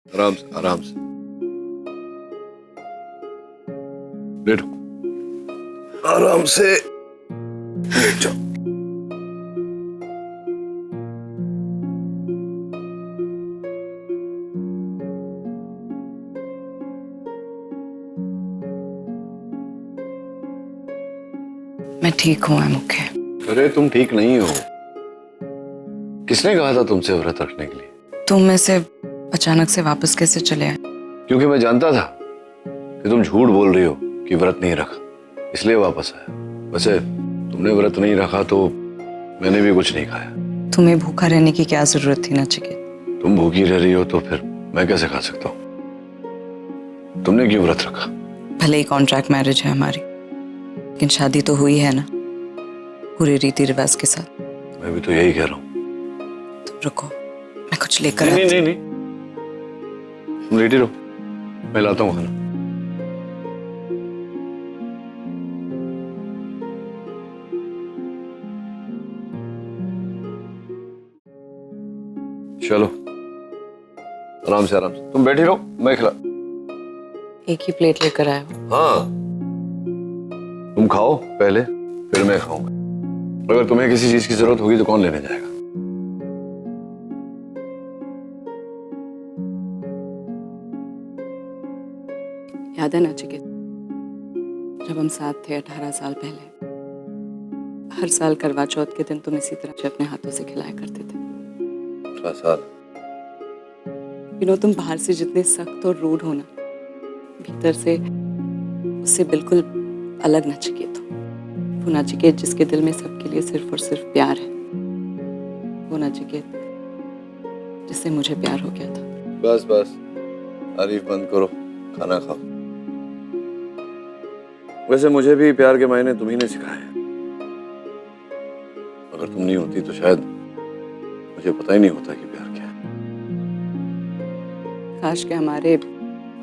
आराम से आराम से लेटो, आराम से लेट जाओ। मैं ठीक हूँ मुख्य। अरे तुम ठीक नहीं हो। किसने कहा था तुमसे व्रत रखने के लिए? तुम में से अचानक से वापस कैसे चले आए? क्योंकि मैं जानता था कि तुम झूठ बोल रही हो कि व्रत नहीं रखा, इसलिए वापस आया। वैसे तुमने व्रत नहीं रखा तो मैंने भी कुछ नहीं खाया। तुम्हें भूखा रहने की क्या जरूरत थी नचिकेत? तुम भूखी रह रही हो तो फिर मैं कैसे खा सकता हूँ? तुमने क्यों व्रत रखा? भले ही कॉन्ट्रैक्ट मैरिज है हमारी, लेकिन शादी तो हुई है ना, पूरे रीति रिवाज के साथ। मैं भी तो यही कह रहा हूँ। तुम रुको, मैं कुछ लेकर नहीं आती नहीं नहीं, तुम लेटी रहो, मैं लाता हूँ खाना। चलो आराम से तुम बैठी रहो, मैं खिला। एक ही प्लेट लेकर आए हो? हाँ, तुम खाओ पहले, फिर मैं खाऊंगा। अगर तुम्हें किसी चीज की जरूरत होगी तो कौन लेने जाएगा? याद है नचिकेत, जब हम साथ थे 18 साल पहले, हर साल करवा चौथ के दिन तुम इसी तरह से अपने हाथों से खिलाया करते थे। 18 साल? तुम बाहर से जितने सख्त और रूड हो ना, भीतर से उससे बिल्कुल अलग नचिकेत हो। वो नचिकेत जिसके दिल में सबके लिए सिर्फ और सिर्फ प्यार है। वो नचिकेत जिससे मुझे प्यार हो गया था। बस बस, तारीफ बंद करो, खाना खाओ। वैसे मुझे भी प्यार के मायने तुम ही ने सिखाए हैं। अगर तुम नहीं होती तो शायद मुझे पता ही नहीं होता कि प्यार क्या है। काश के हमारे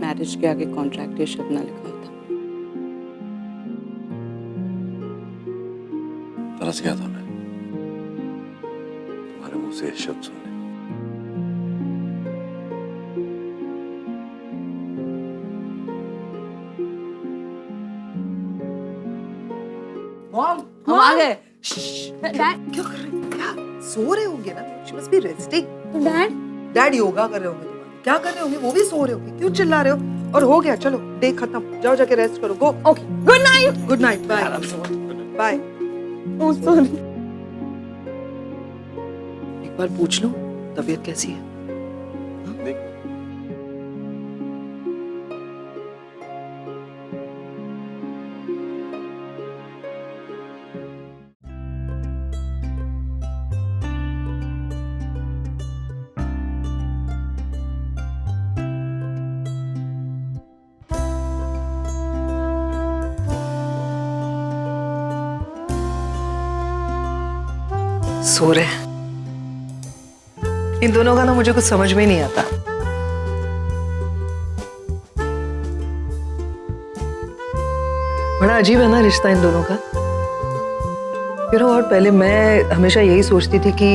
मैरिज के आगे कॉन्ट्रैक्ट ये शब्द ना लिखा होता। तरस गया था मैं तुम्हारे मुंह से ये शब्द सुनने। मॉम, हम आ गए। डैड क्यों कर रहे हो? क्या सो रहे होंगे ना? She must be resting. Dad yoga कर रहे होंगे, तुम्हारे क्या कर रहे होंगे? वो भी सो रहे होंगे, क्यों चिल्ला रहे हो? और हो गया, चलो डे खत्म, जाओ जाके रेस्ट करो। Go. Okay, good night. Good night, bye bye. Oh sorry. एक बार पूछ लो तबीयत कैसी है? सो रहे हैं। इन दोनों का ना मुझे कुछ समझ में नहीं आता। बड़ा अजीब है ना रिश्ता इन दोनों का। और पहले मैं हमेशा यही सोचती थी कि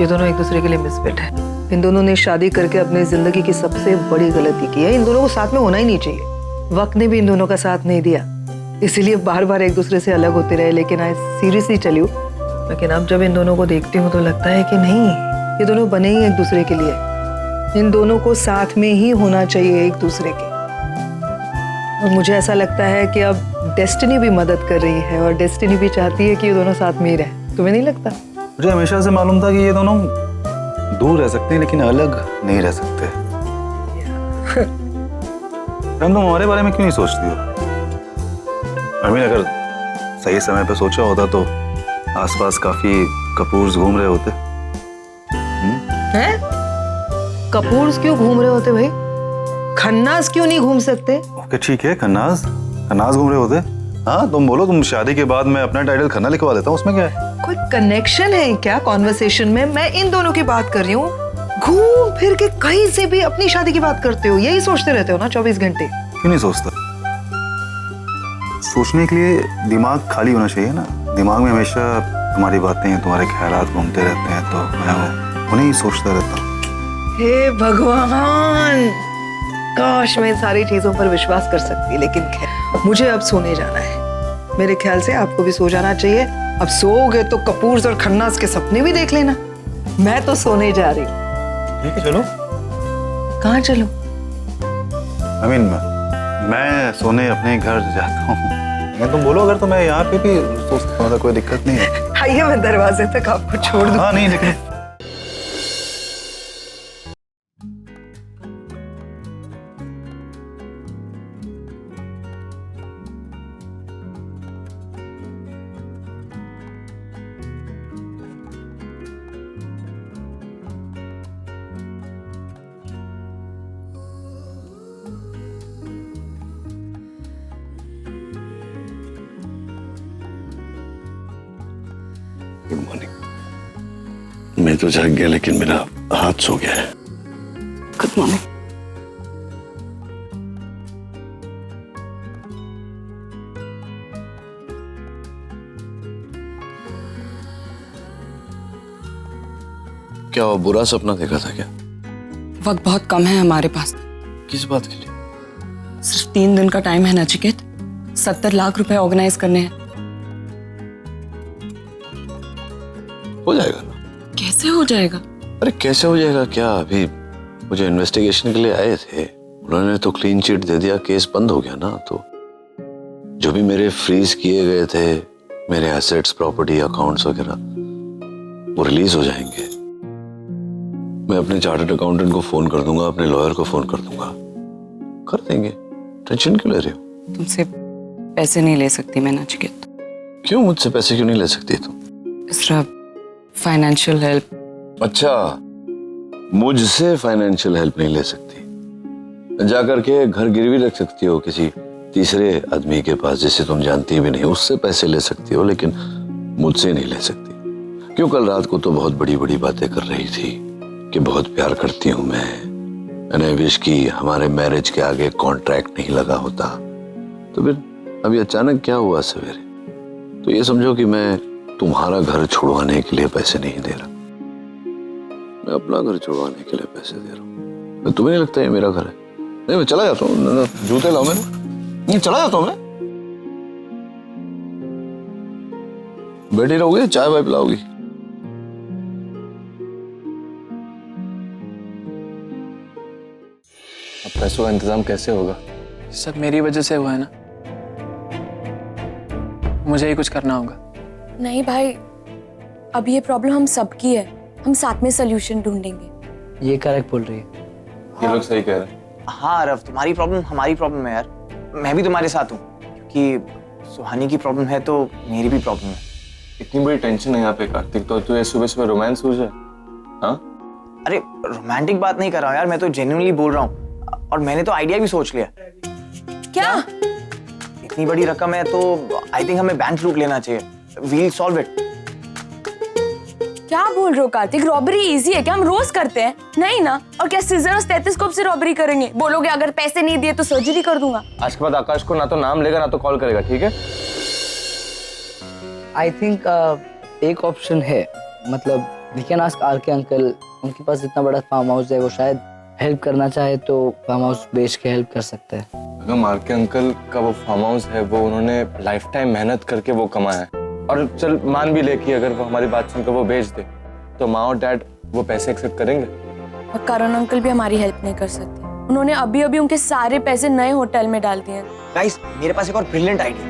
ये दोनों एक दूसरे के लिए मिसफिट है। इन दोनों ने शादी करके अपनी जिंदगी की सबसे बड़ी गलती की है। इन दोनों को साथ में होना ही नहीं चाहिए। वक्त ने भी इन दोनों का साथ नहीं दिया, इसीलिए बार बार एक दूसरे से अलग होते रहे। लेकिन आई सीरियसली टेल यू, लेकिन अब जब इन दोनों को देखती हूँ तो लगता है कि नहीं, ये दोनों बने ही एक दूसरे के लिए। इन दोनों को साथ में ही होना चाहिए एक दूसरे के। और मुझे ऐसा लगता है कि अब डेस्टिनी भी मदद कर रही है और डेस्टिनी भी चाहती है कि ये दोनों साथ में ही रहे। तुम्हें नहीं लगता? मुझे हमेशा से मालूम था कि ये दोनों दूर रह सकते हैं लेकिन अलग नहीं रह सकते। तुम हमारे बारे में क्यों नहीं सोचती हो? अगर सही समय पे सोचा होता तो आसपास काफी कपूर्स घूम रहे होते। हैं? कपूर्स क्यों घूम रहे होते भाई? खन्नास क्यों नहीं घूम सकते? ओके ठीक है, खन्नास घूम रहे होते। हाँ तुम बोलो, तुम शादी के बाद मैं अपना टाइटल खन्ना लिखवा देता हूँ, उसमें क्या है? कोई कनेक्शन है क्या कॉन्वर्सेशन में? मैं इन दोनों की बात कर रही हूँ। घूम फिर के कहीं से भी अपनी शादी की बात करते हो, यही सोचते रहते हो ना 24 घंटे। क्यों नहीं सोचता? सोचने के लिए दिमाग खाली होना चाहिए ना। दिमाग में हमेशा तुम्हारी बातें, तुम्हारे ख्यालात घूमते रहते हैं, तो मैं उन्हें ही सोचता रहता हूँ। हे भगवान, काश मैं इन सारी चीजों पर विश्वास कर सकती, लेकिन खैर मुझे अब सोने जाना है। मेरे ख्याल से आपको भी सो जाना चाहिए। अब सोओगे तो कपूर्स और खन्नास के सपने भी देख लेना। मैं तो सोने जा रही हूँ। ठीक है चलो। कहाँ चलो? मैं सोने अपने घर जाता हूँ। मैं तुम बोलो अगर तो मैं यहाँ पे भी सो सकता हूँ, कोई दिक्कत नहीं है। आइए मैं दरवाजे तक आपको छोड़ दूँ। हाँ नहीं लेकिन गुड मॉर्निंग। मैं तो जाग गया लेकिन मेरा हाथ सो गया है। Good morning. क्या वो बुरा सपना देखा था क्या? वक्त बहुत कम है हमारे पास। किस बात के लिए? सिर्फ 3 दिन का टाइम है नचिकेत। 70 लाख रुपए ऑर्गेनाइज करने हैं। हो जाएगा ना? कैसे हो जाएगा? अरे कैसे हो जाएगा क्या? अभी मुझे इन्वेस्टिगेशन के लिए आए थे, उन्होंने तो क्लीन चिट दे दिया, केस बंद हो गया ना। तो जो भी मेरे फ्रीज किए गए थे, मेरे एसेट्स, प्रॉपर्टी, अकाउंट्स वगैरह, वो रिलीज हो जाएंगे। मैं अपने चार्टर्ड अकाउंटेंट को फोन कर दूंगा, अपने लॉयर को फोन कर दूंगा, कर देंगे। टेंशन क्यों ले रहे हो? तुमसे पैसे नहीं ले सकती मैं नचिकेत। क्यों मुझसे पैसे क्यों नहीं ले सकती तुम? सिर्फ फाइनेंशियल हेल्प। अच्छा, मुझसे फाइनेंशियल हेल्प नहीं ले सकती? जाकर के घर गिरवी रख सकती हो किसी तीसरे आदमी के पास जिसे तुम जानती भी नहीं, उससे पैसे ले सकती हो, लेकिन मुझसे नहीं ले सकती। क्यों? कल रात को तो बहुत बड़ी बड़ी बातें कर रही थी कि बहुत प्यार करती हूं मैंने विश की हमारे मैरिज के आगे कॉन्ट्रैक्ट नहीं लगा होता। तो फिर अभी अचानक क्या हुआ सवेरे? तो ये समझो कि मैं तुम्हारा घर छुड़वाने के लिए पैसे नहीं दे रहा, मैं अपना घर छुड़वाने के लिए पैसे दे रहा हूँ। तुम्हें नहीं लगता ये मेरा घर है? नहीं, मैं चला जाता हूँ। जूते लाओ, मैं नहीं चला जाता हूँ। मैं बैठी रहोगे, चाय वाय पिलाओगी? अब पैसों का इंतजाम कैसे होगा? सब मेरी वजह से हुआ है ना, मुझे ही कुछ करना होगा। नहीं भाई, अब ये प्रॉब्लम हम सबकी है, हम साथ में सोल्यूशन ढूंढेंगे। ये करेक्ट बोल रही है। ये लोग सही कह रहे हैं। हाँ अरव, तुम्हारी प्रॉब्लम हमारी प्रॉब्लम है यार। मैं भी तुम्हारे साथ हूँ, क्योंकि सुहानी की प्रॉब्लम है तो मेरी भी प्रॉब्लम है। इतनी बड़ी टेंशन है यहाँ पे कार्तिक, तो तू ये सुबह सुबह रोमांस हो जाए? हाँ अरे रोमांटिक बात नहीं कर रहा हूँ यार, मैं तो जेन्युइनली बोल रहा हूँ। और मैंने तो आइडिया भी सोच लिया। क्या? इतनी बड़ी रकम है तो आई थिंक हमें बैंक लूट लेना चाहिए। We'll solve it. क्या बोल रहे हो कार्तिक? रॉबरी इजी है क्या? हम रोज करते हैं। नहीं ना। और क्या सीजर और स्टेथोस्कोप से रॉबरी करेंगे? बोलोगे अगर पैसे नहीं दिए तो सर्जरी कर दूंगा। आज के बाद आकाश को ना तो नाम लेगा ना तो कॉल करेगा, ठीक है? आई थिंक एक ऑप्शन है, मतलब वी कैन आस्क आर के अंकल। उनके पास इतना बड़ा फार्म हाउस है, वो शायद हेल्प करना चाहे तो फार्म हाउस बेच के हेल्प कर सकते हैं। अगर मार के अंकल का वो फार्म हाउस है, वो उन्होंने लाइफ टाइम मेहनत करके वो कमाया है। और चल मान भी ले कि अगर वो हमारी बात सुनकर वो बेच दे, तो माँ और डैड वो पैसे एक्सेप्ट करेंगे? और करण अंकल भी हमारी हेल्प नहीं कर सकते। उन्होंने अभी अभी उनके सारे पैसे नए होटल में डाल दिए। गाइस, मेरे पास एक और ब्रिलियंट आइडिया।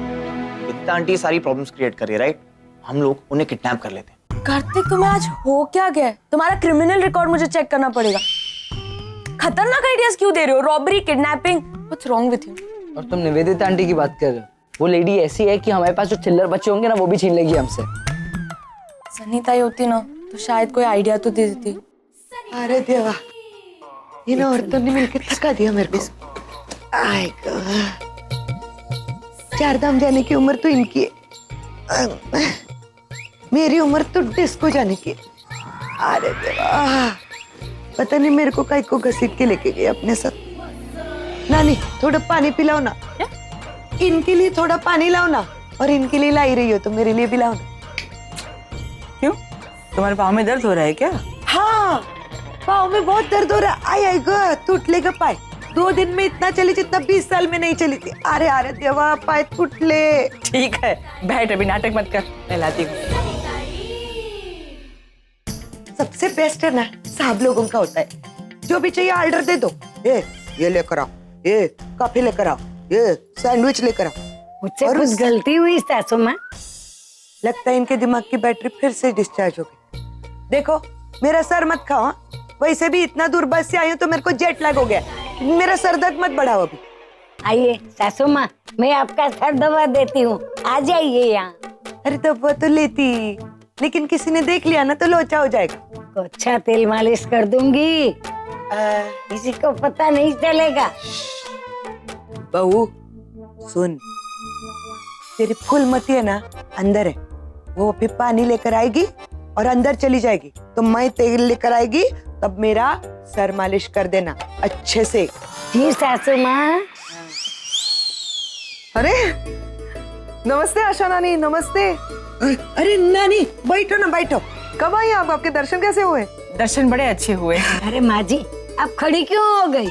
इतना आंटी सारी प्रॉब्लम्स क्रिएट कर रही है, राइट? हम लोग उन्हें किडनैप कर लेते हैं। कार्तिक, तुम्हें आज हो क्या गया? तुम्हारा क्रिमिनल रिकॉर्ड मुझे चेक करना पड़ेगा। खतरनाक आइडियाज क्यों दे रहे हो? Robbery, kidnapping, what's wrong with you? और तुम निवेदिता आंटी की बात कर रहे हो? वो लेडी ऐसी है कि हमारे पास जो चिल्लर बच्चे होंगे ना, वो भी छीन लेगी हमसे। सनीता ही होती ना तो शायद कोई आइडिया तो दे देती। अरे देवा, इन औरतों ने मिलकर थका दिया मेरे को। आय चार धाम जाने की उम्र तो इनकी है, मेरी उम्र तो डिस्को जाने की। अरे देवा, पता नहीं मेरे को काहे को घसीट के लेके गए अपने साथ। नानी, थोड़ा पानी पिलाओ ना। इनके लिए थोड़ा पानी लाओ ना। और इनके लिए लाई रही हो तो मेरे लिए भी लाओ ना। क्यों? तुम्हारे पाँव में दर्द हो रहा है क्या? हाँ, पाँव में बहुत दर्द हो रहा है। आई आई गो, टूटले का पाय। 2 दिन में इतना चली जितना 20 साल में नहीं चली थी। अरे अरे देवा, पाय टूटले। ठीक है, बैठ, अभी नाटक मत कर, मैं लाती हूँ। सबसे बेस्ट है ना, सब लोगों का होता है। जो भी चाहिए ऑर्डर दे दो। ये लेकर आओ, ये कॉफी लेकर आओ, ये सैंडविच लेकर आओ। मुझसे और कुछ गलती हुई सासू माँ? लगता है इनके दिमाग की बैटरी फिर से डिस्चार्ज हो गई। देखो, मेरा सर मत खाओ। वैसे भी इतना दूर बस से आई हूँ तो मेरे को जेट लैग हो गया। मेरा सर दर्द मत बढ़ाओ अभी। आइए सासू माँ, मैं आपका सर दबा देती हूँ, आ जाइए यहाँ। अरे दबा तो लेती, लेकिन किसी ने देख लिया ना तो लोचा हो जाएगा। तो अच्छा तेल मालिश कर दूंगी, किसी को पता नहीं चलेगा। बहू सुन, तेरी फूलमती है ना अंदर है, वो अभी पानी लेकर आएगी और अंदर चली जाएगी तो मैं तेल लेकर आएगी, तब मेरा सर मालिश कर देना अच्छे से। जी सासू माँ। अरे नमस्ते आशा नानी, नमस्ते। अरे नानी बैठो ना, बैठो। कब आई आप? आपके दर्शन कैसे हुए? दर्शन बड़े अच्छे हुए। अरे माँ जी, आप खड़ी क्यों हो गई?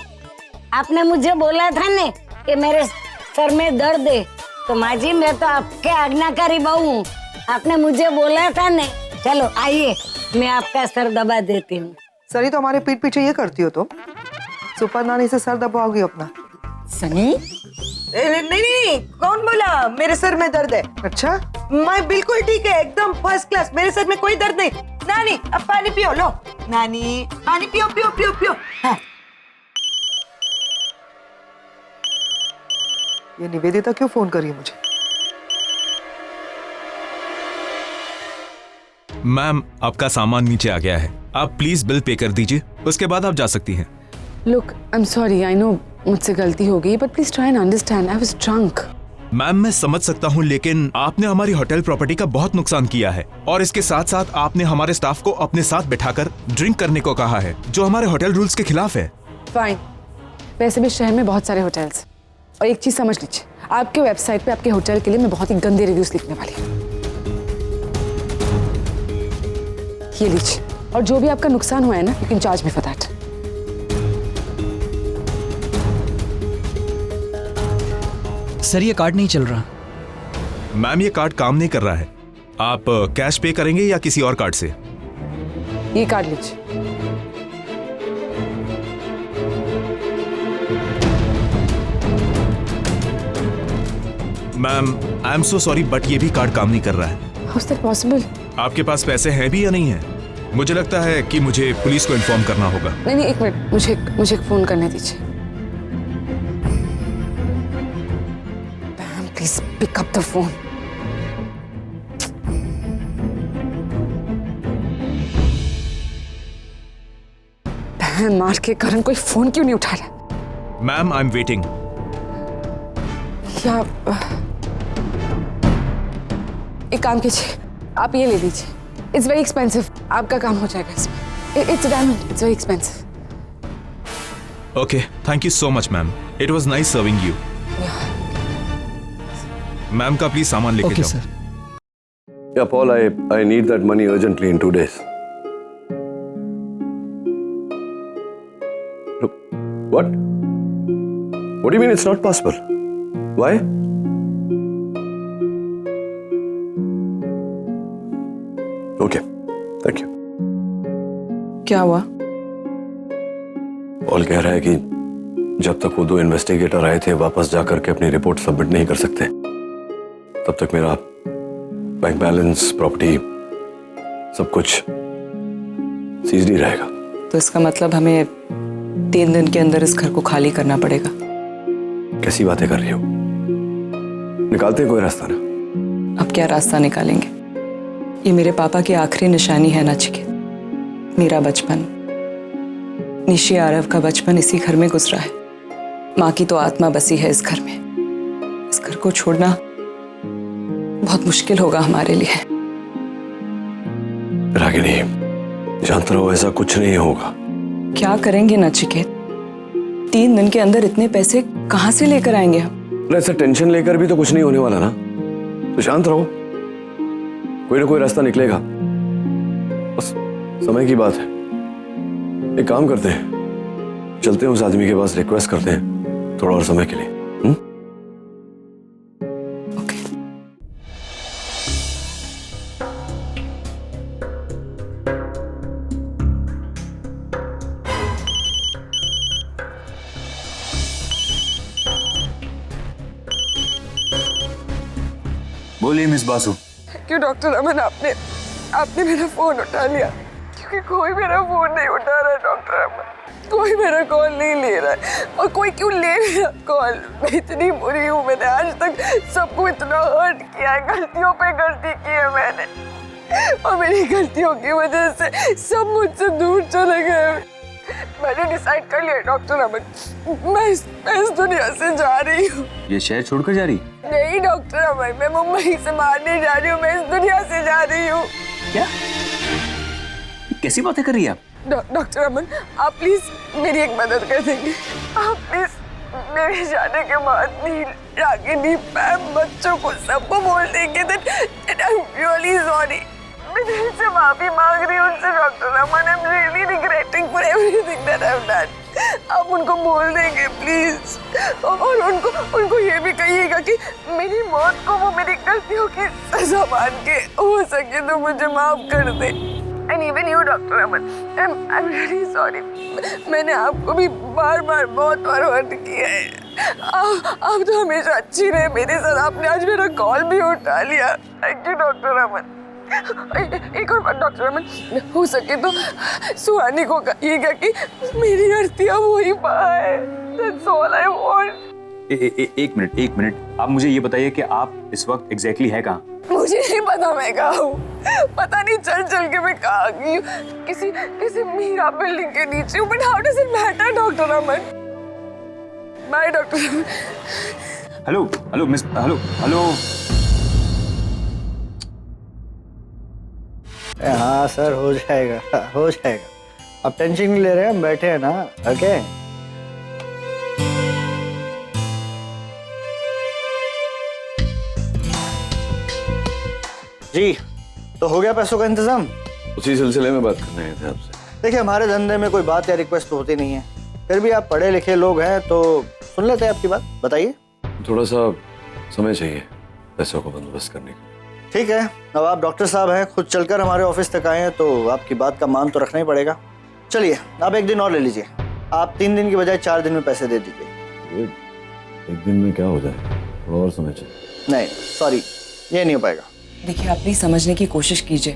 आपने मुझे बोला था ने कि मेरे सर में दर्द है, तो माँ जी मैं तो आपके आज्ञाकारी बहू हूँ। आपने मुझे बोला था ने। चलो आइए, मैं आपका सर दबा देती हूँ। सरी तो हमारे पीठ पीछे ये करती हो तुम। सुपर नानी से सर दबाओगी अपना? सनी, नहीं नहीं, कौन बोला मेरे सर में दर्द है? अच्छा, मैं बिल्कुल ठीक है, एकदम फर्स्ट क्लास। मेरे सर में कोई दर्द नहीं। नानी अब पानी पियो, लो नानी पानी पियो पियो पियो पियो। हाँ। ये निवेदिता क्यों फोन करी मुझे? मैम, आपका सामान नीचे आ गया है, आप प्लीज बिल पे कर दीजिए, उसके बाद आप जा सकती हैं। Look, I am sorry, I know मुझसे गलती हो गई, but please try and understand, I was drunk. Ma'am, मैं समझ सकता हूँ, लेकिन आपने हमारी होटल प्रॉपर्टी का बहुत नुकसान किया है और इसके साथ साथ आपने हमारे स्टाफ को अपने साथ बिठाकर ड्रिंक करने को कहा है, जो हमारे होटल रूल्स के खिलाफ है। फाइन, वैसे भी शहर में बहुत सारे होटल्स, और एक चीज समझ लीजिए, आपके वेबसाइट पे आपके होटल के लिए मैं बहुत ही गंदे रिव्यूज लिखने वाली हूँ। ये लीजिए, और जो भी आपका नुकसान हुआ है ना, you can charge me for that. Sir ये कार्ड नहीं चल रहा। मैम, ये कार्ड काम नहीं कर रहा है, आप कैश पे करेंगे या किसी और कार्ड से? ये कार्ड लीजिए। Ma'am, I am so sorry, but ये भी कार्ड काम नहीं कर रहा है। How is that possible? आपके पास पैसे हैं भी या नहीं है? मुझे लगता है कि मुझे पुलिस को इन्फॉर्म करना होगा। नहीं, एक मिनट, मुझे एक फोन करने दीजिए। Ma'am, please pick up the phone. बहन मार के कारण कोई फोन क्यों नहीं उठा रहा? Ma'am, I am waiting. क्या एक काम कीजिए, आप ये ले लीजिए, इट्स वेरी एक्सपेंसिव, आपका काम हो जाएगा इसमें। It's diamond, it's very expensive. Okay, thank you so much ma'am, it was nice serving you. Ma'am का प्लीज सामान लेके ओके जाओ। Sir. Yeah, Paul, I need that money urgently in 2 days. Look, what? What do you mean it's not possible? Why? Okay, thank you. क्या हुआ? Paul कह रहा है कि जब तक वो 2 इन्वेस्टिगेटर आए थे वापस जाकर के अपनी रिपोर्ट सबमिट नहीं कर सकते, तब तक मेरा बैंक बैलेंस, प्रॉपर्टी, सब कुछ सीज नहीं रहेगा। तो इसका मतलब हमें 3 दिन के अंदर इस घर को खाली करना पड़ेगा। कैसी बातें कर रही हो? निकालते हैं कोई रास्ता ना। अब क्या रास्ता निकालेंगे? ये मेरे पापा की आखिरी निशानी है नचिकेत। मेरा बचपन, निशी आरव का बचपन इसी घर में गुजरा है। माँ की तो आत्मा बसी है इस घर में। इस घर को छोड़ना बहुत मुश्किल होगा हमारे लिए। रागिनी, जानते रहो ऐसा कुछ नहीं होगा। क्या करेंगे नचिकेत? 3 दिन के अंदर इतने पैसे कहाँ से लेकर आएंगे हम? ऐसा टेंशन लेकर भी तो कुछ नहीं होने वाला ना, तो शांत रहो, कोई ना कोई रास्ता निकलेगा, बस समय की बात है। एक काम करते हैं, चलते हैं उस आदमी के पास, रिक्वेस्ट करते हैं थोड़ा और समय के लिए। बोलिए मिस बासु। क्यों डॉक्टर अमन, आपने मेरा फोन उठा लिया? क्योंकि कोई मेरा फोन नहीं उठा रहा है डॉक्टर अमन, कोई मेरा कॉल नहीं ले रहा है। और कोई क्यों ले मेरा कॉल? मैं इतनी बुरी हूँ, मैंने आज तक सबको इतना हर्ट किया है, गलतियों पे गलती की है मैंने, और मेरी गलतियों की वजह से सब मुझसे दूर चले गए। मैंने डिसाइड कर लिया डॉक्टर अमन, मैं इस दुनिया से जा रही हूँ। ये शहर छोड़कर जा रही? नहीं डॉक्टर अमन, मैं मुंबई से बाहर नहीं जा रही हूँ, मैं इस दुनिया से जा रही हूँ। क्या? कैसी बातें कर रही है आप? डॉक्टर अमन, आप प्लीज मेरी एक मदद कर देंगे? आप प्लीज मेरे जाने के बाद नील, रागिनी, मैम, बच्चों को सबको बोल देंगे that I'm really sorry। मैं दिल से माफी मांग रही हूँ उनसे doctor Aman, I'm really regretting for everything that I've done। आप उनको बोल देंगे प्लीज, और उनको ये भी कहिएगा कि मेरी मौत को वो मेरी गलतियों की सजा मान के हो सके तो मुझे माफ कर दे। And even you, doctor Aman, I'm really sorry। मैंने आपको भी बार बहुत बार हर्ट किया है। आप तो हमेशा अच्छी रहे मेरे साथ, आपने आज मेरा कॉल भी उठा लिया। थैंक यू डॉक्टर अमन। एक और बात डॉक्टर अमन, हो सके तो सुहानी को कहिएगा कि मेरी गलती अब वही पाए। That's all I want। एक मिनट, आप मुझे ये बताइए कि आप इस वक्त एग्जैक्टली है कहाँ? मुझे नहीं पता मैं कहाँ हूँ, पता नहीं चल के मैं कहाँ गई हूँ। किसी मीरा बिल्डिंग के नीचे हूँ, but how does it matter doctor Aman? By doctor Aman. Hello miss, hello. हाँ सर, हो जाएगा। आप टेंशन नहीं ले रहे हैं, हम बैठे हैं ना। ओके जी, तो हो गया पैसों का इंतजाम? उसी सिलसिले में बात करने आए थे आपसे। देखिए, हमारे धंधे में कोई बात या रिक्वेस्ट तो होती नहीं है, फिर भी आप पढ़े लिखे लोग हैं तो सुन लेते हैं आपकी बात। बताइए। थोड़ा सा समय चाहिए पैसों को बंदोबस्त करने का। ठीक है, अब आप डॉक्टर साहब हैं, खुद चलकर हमारे ऑफिस तक आए हैं तो आपकी बात का मान तो रखना ही पड़ेगा। चलिए, आप एक दिन और ले लीजिए। आप 3 दिन की बजाय 4 दिन में पैसे दे दीजिए। एक दिन में क्या हो जाए, थोड़ा और समय चाहिए। नहीं सॉरी, ये नहीं हो पाएगा। देखिए, आप प्लीज समझने की कोशिश कीजिए,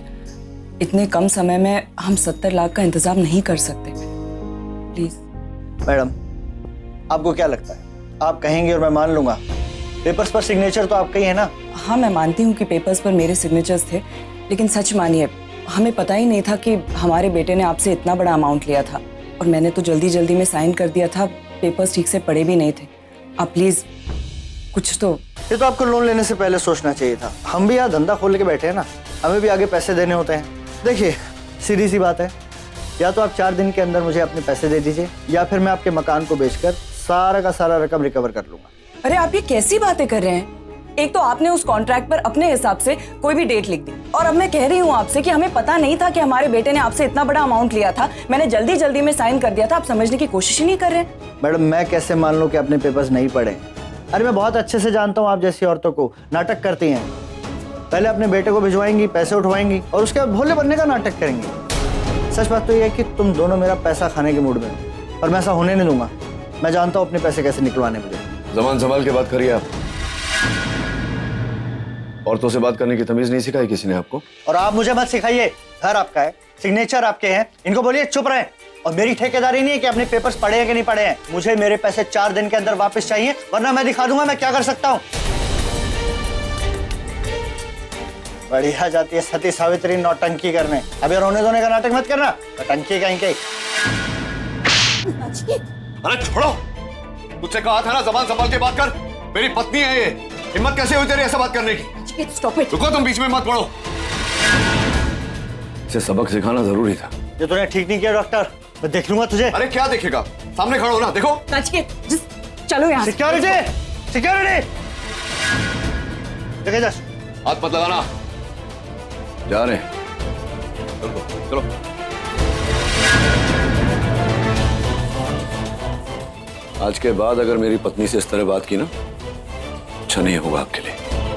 इतने कम समय में हम 70 लाख का इंतजाम नहीं कर सकते। प्लीज। मैडम, आपको क्या लगता है, आप कहेंगे और मैं मान लूंगा? पेपर्स पर सिग्नेचर तो आपका ही है ना? हाँ, मैं मानती हूँ कि पेपर्स पर मेरे सिग्नेचर्स थे, लेकिन सच मानिए हमें पता ही नहीं था कि हमारे बेटे ने आपसे इतना बड़ा अमाउंट लिया था, और मैंने तो जल्दी में साइन कर दिया था, पेपर्स ठीक से पढ़े भी नहीं थे। आप प्लीज कुछ तो। ये तो आपको लोन लेने से पहले सोचना चाहिए था। हम भी यहाँ धंधा खोल के बैठे हैं ना, हमें भी आगे पैसे देने होते हैं। देखिए, सीधी सी बात है, या तो आप 4 दिन के अंदर मुझे अपने पैसे दे दीजिए, या फिर मैं आपके मकान को बेचकर सारा का सारा रकम रिकवर कर लूंगा। अरे आप ये कैसी बातें कर रहे हैं? एक तो आपने उस कॉन्ट्रैक्ट पर अपने हिसाब से कोई भी डेट लिख दी, और अब मैं कह रही हूँ आपसे कि हमें पता नहीं था कि हमारे बेटे ने आपसे इतना बड़ा अमाउंट लिया था। मैंने जल्दी में साइन कर दिया था। आप समझने की कोशिश ही नहीं कर रहे। मैडम, मैं कैसे मान लूं कि अपने पेपर्स नहीं पढ़े? अरे मैं बहुत अच्छे से जानता हूँ आप जैसी औरतों को, नाटक करती हैं। पहले अपने बेटे को भिजवाएंगी, पैसे उठवाएंगी, और उसके बाद भोले बनने का नाटक करेंगी। सच बात तो यह है कि तुम दोनों मेरा पैसा खाने के मूड में हो, और मैं ऐसा होने नहीं दूंगा। मैं जानता हूँ अपने पैसे कैसे निकलवाने मुझे। जबान संभाल के बात करिए आप। औरतों से बात करने की तमीज नहीं सिखाई किसी ने आपको? और आप मुझे मत सिखाइए, घर आपका है, सिग्नेचर आपके हैं, इनको बोलिए चुप रहे। और मेरी ठेकेदारी नहीं है कि अपने पेपर्स पढ़े हैं कि नहीं पढ़े हैं। मुझे मेरे पैसे 4 दिन के अंदर वापस चाहिए, वरना मैं दिखा दूंगा मैं क्या कर सकता हूँ। बढ़िया जाती है सती सावित्री नौटंकी करने। अभी रोने धोने का नाटक मत करना, नौटंकी कहीं कहीं। अरे छोड़ो, तुझसे कहा था ना जबान संभाल के बात कर। मेरी पत्नी है ये, हिम्मत कैसे हुई तेरी ऐसा बात करने की? Stop it. रुको, तुम बीच में मत पड़ो। इसे सबक सिखाना जरूरी था। ये तूने ठीक नहीं किया डॉक्टर, मैं देख लूंगा तुझे। अरे क्या देखेगा, सामने खड़ो ना, देखो। चलो यहाँ। सिक्योरिटी देखे जा। हाथ मत लगाना, जा रहे हैं। चलो। आज के बाद अगर मेरी पत्नी से इस तरह बात की ना, अच्छा नहीं होगा आपके लिए।